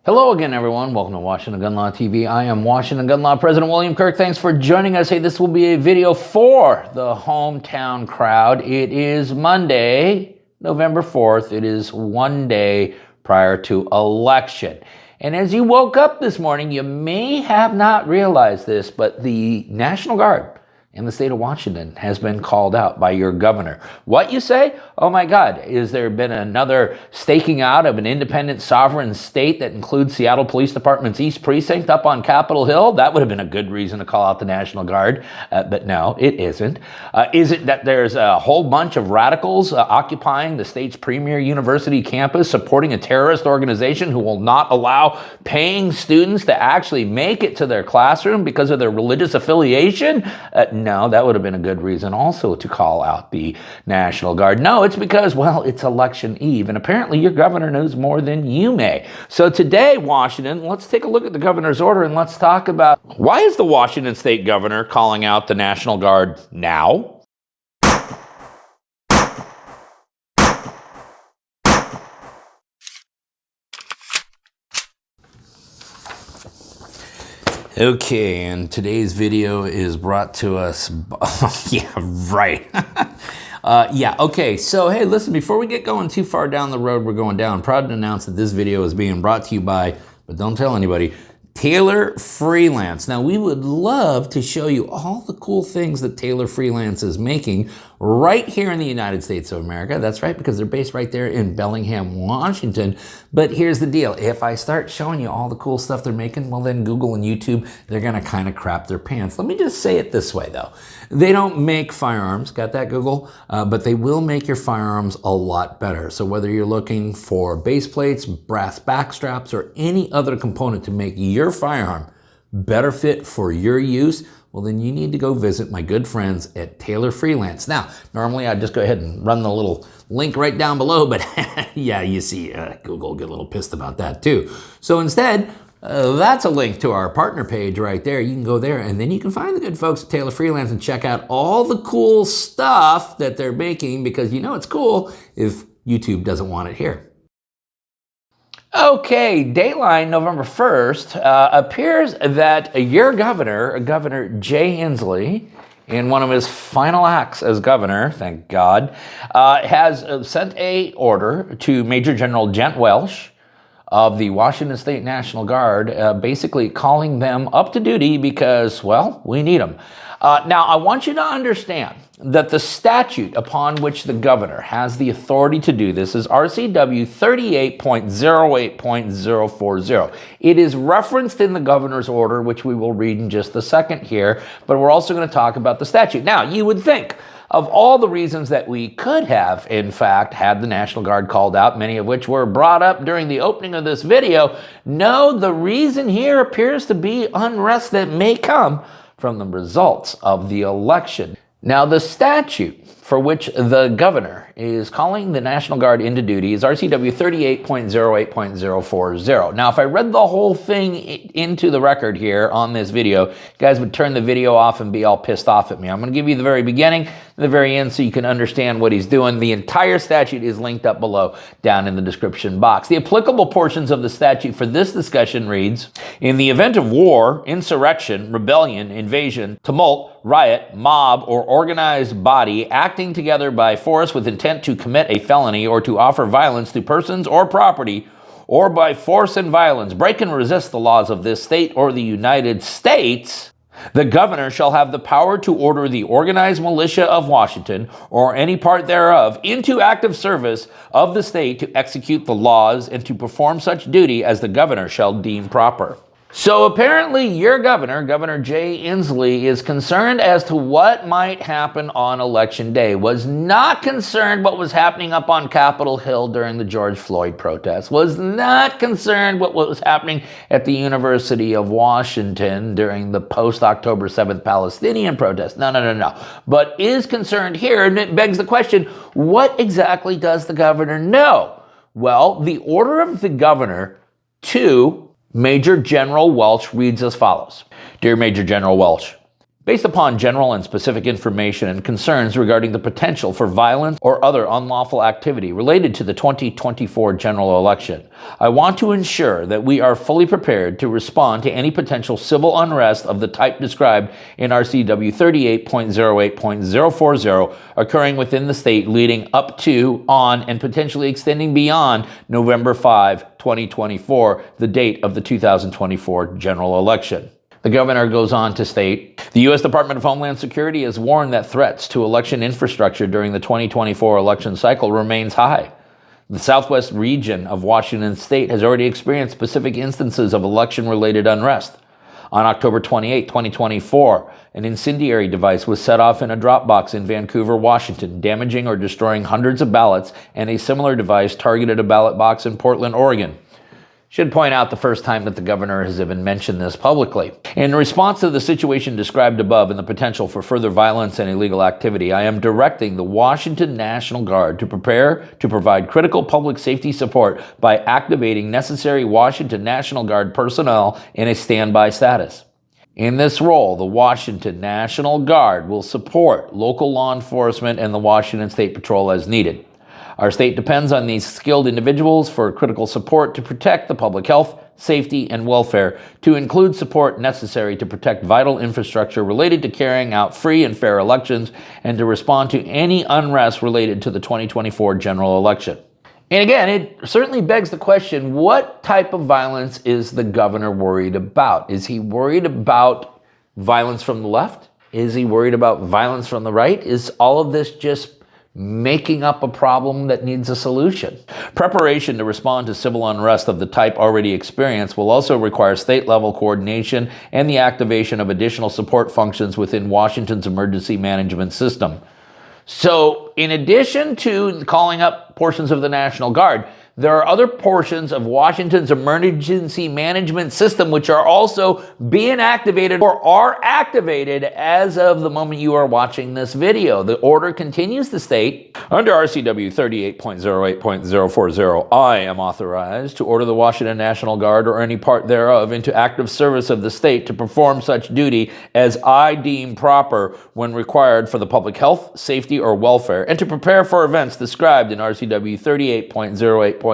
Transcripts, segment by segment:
Hello again, everyone. Welcome to Washington Gun Law TV. I am Washington Gun Law President William Kirk. Thanks for joining us. Hey, this will be a video for the hometown crowd. It is Monday, November 4th. It is one day prior to election. And as you woke up this morning, you may have not realized this, but the National Guard in the state of Washington has been called out by your governor. What, you say? Oh my God, is there been another staking out of an independent sovereign state that includes Seattle Police Department's East Precinct up on Capitol Hill? That would have been a good reason to call out the National Guard, but no, it isn't. Is it that there's a whole bunch of radicals occupying the state's premier university campus, supporting a terrorist organization who will not allow paying students to actually make it to their classroom because of their religious affiliation? No, that would have been a good reason also to call out the National Guard. No, it's because, well, it's election eve, and apparently your governor knows more than you may. So today, Washington, let's take a look at the governor's order and let's talk about why is the Washington state governor calling out the National Guard now? Okay, and today's video is brought to us yeah, right. Okay, so hey, listen, before we get going too far down the road we're going down, I'm proud to announce that this video is being brought to you by, but don't tell anybody, Taylor Freelance. Now, we would love to show you all the cool things that Taylor Freelance is making right here in the United States of America. That's right, because they're based right there in Bellingham, Washington. But here's the deal. If I start showing you all the cool stuff they're making, well, then Google and YouTube, they're going to kind of crap their pants. Let me just say it this way, though. They don't make firearms, got that, Google? But they will make your firearms a lot better. So whether you're looking for base plates, brass back straps, or any other component to make your firearm better fit for your use, well, then you need to go visit my good friends at Taylor Freelance. Now, normally I'd just go ahead and run the little link right down below, but yeah, you see, Google get a little pissed about that too. So instead, that's a link to our partner page right there. You can go there and then you can find the good folks at Taylor Freelance and check out all the cool stuff that they're making, because you know it's cool if YouTube doesn't want it here. Okay, Dateline, November 1st, appears that your governor, Governor Jay Inslee, in one of his final acts as governor, thank God, has sent an order to Major General Gent Welsh of the Washington State National Guard, basically calling them up to duty because, well, we need them. Now, I want you to understand that the statute upon which the governor has the authority to do this is RCW 38.08.040. It is referenced in the governor's order, which we will read in just a second here, but we're also going to talk about the statute. Now, you would think, of all the reasons that we could have, in fact, had the National Guard called out, many of which were brought up during the opening of this video, no, the reason here appears to be unrest that may come from the results of the election. Now, the statute for which the governor is calling the National Guard into duty is RCW 38.08.040. Now, if I read the whole thing into the record here on this video, you guys would turn the video off and be all pissed off at me. I'm going to give you the very beginning and the very end so you can understand what he's doing. The entire statute is linked up below down in the description box. The applicable portions of the statute for this discussion reads, in the event of war, insurrection, rebellion, invasion, tumult, riot, mob, or organized body acting together by force with intent to commit a felony or to offer violence to persons or property, or by force and violence break and resist the laws of this state or the United States, the governor shall have the power to order the organized militia of Washington or any part thereof into active service of the state to execute the laws and to perform such duty as the governor shall deem proper. So apparently your governor, Governor Jay Inslee, is concerned as to what might happen on Election Day, was not concerned what was happening up on Capitol Hill during the George Floyd protests, was not concerned what was happening at the University of Washington during the post-October 7th Palestinian protest. No. But is concerned here, and it begs the question, what exactly does the governor know? Well, the order of the governor to Major General Welsh reads as follows. Dear Major General Welsh, based upon general and specific information and concerns regarding the potential for violence or other unlawful activity related to the 2024 general election. I want to ensure that we are fully prepared to respond to any potential civil unrest of the type described in RCW 38.08.040 occurring within the state leading up to, on, and potentially extending beyond November 5, 2024, the date of the 2024 general election. The governor goes on to state, the U.S. Department of Homeland Security has warned that threats to election infrastructure during the 2024 election cycle remains high. The southwest region of Washington state has already experienced specific instances of election-related unrest. On October 28, 2024, an incendiary device was set off in a drop box in Vancouver, Washington, damaging or destroying hundreds of ballots, and a similar device targeted a ballot box in Portland, Oregon. Should point out the first time that the governor has even mentioned this publicly. In response to the situation described above and the potential for further violence and illegal activity, I am directing the Washington National Guard to prepare to provide critical public safety support by activating necessary Washington National Guard personnel in a standby status. In this role, the Washington National Guard will support local law enforcement and the Washington State Patrol as needed. Our state depends on these skilled individuals for critical support to protect the public health, safety, and welfare, to include support necessary to protect vital infrastructure related to carrying out free and fair elections, and to respond to any unrest related to the 2024 general election. And again, it certainly begs the question, what type of violence is the governor worried about? Is he worried about violence from the left? Is he worried about violence from the right? Is all of this just making up a problem that needs a solution? Preparation to respond to civil unrest of the type already experienced will also require state-level coordination and the activation of additional support functions within Washington's emergency management system. So, in addition to calling up portions of the National Guard, there are other portions of Washington's emergency management system which are also being activated or are activated as of the moment you are watching this video. The order continues to state, under RCW 38.08.040, I am authorized to order the Washington National Guard or any part thereof into active service of the state to perform such duty as I deem proper when required for the public health, safety, or welfare, and to prepare for events described in RCW 38.08.040.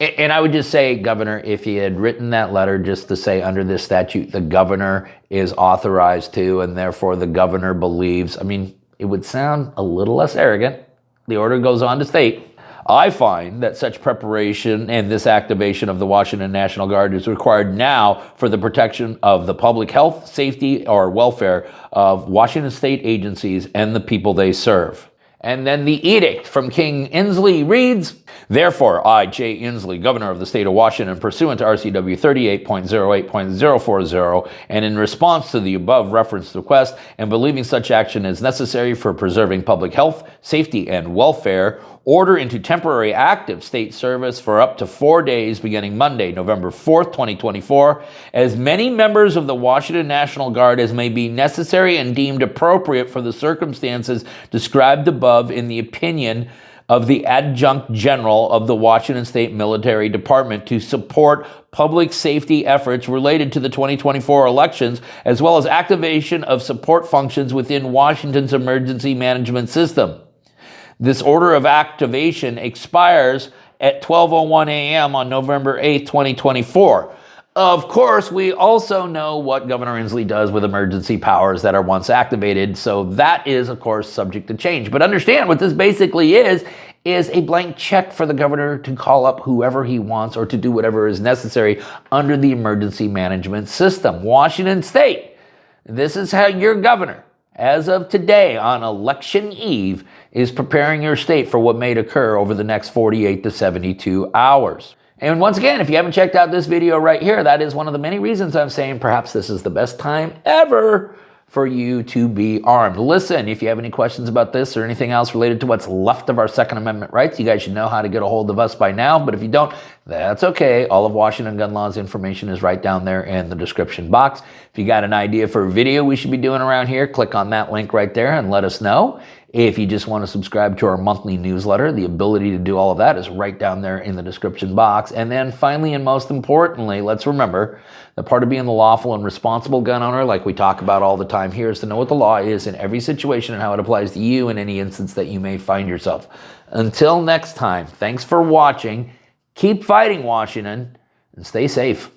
And I would just say, Governor, if you had written that letter just to say under this statute, the governor is authorized to, and therefore the governor believes, I mean, it would sound a little less arrogant. The order goes on to state, I find that such preparation and this activation of the Washington National Guard is required now for the protection of the public health, safety, or welfare of Washington state agencies and the people they serve. And then the edict from King Inslee reads, therefore, I, J. Inslee, Governor of the State of Washington, pursuant to RCW 38.08.040, and in response to the above referenced request, and believing such action is necessary for preserving public health, safety, and welfare, order into temporary active state service for up to 4 days beginning Monday, November 4th, 2024, as many members of the Washington National Guard as may be necessary and deemed appropriate for the circumstances described above in the opinion of the Adjunct General of the Washington State Military Department to support public safety efforts related to the 2024 elections, as well as activation of support functions within Washington's emergency management system. This order of activation expires at 12:01 a.m. on November 8, 2024. Of course, we also know what Governor Inslee does with emergency powers that are once activated, so that is, of course, subject to change. But understand what this basically is a blank check for the governor to call up whoever he wants or to do whatever is necessary under the emergency management system. Washington State, this is how your governor, as of today on election eve, is preparing your state for what may occur over the next 48 to 72 hours. And once again, if you haven't checked out this video right here, that is one of the many reasons I'm saying perhaps this is the best time ever for you to be armed. Listen, if you have any questions about this or anything else related to what's left of our Second Amendment rights, you guys should know how to get a hold of us by now. But if you don't, That's okay. All of Washington gun laws information is right down there in the description box. If you got an idea for a video we should be doing around here, click on that link right there and let us know. If you just want to subscribe to our monthly newsletter, the ability to do all of that is right down there in the description box. And then finally, and most importantly, let's remember that part of being the lawful and responsible gun owner, like we talk about all the time here, is to know what the law is in every situation and how it applies to you in any instance that you may find yourself. Until next time, thanks for watching. Keep fighting, Washington, and stay safe.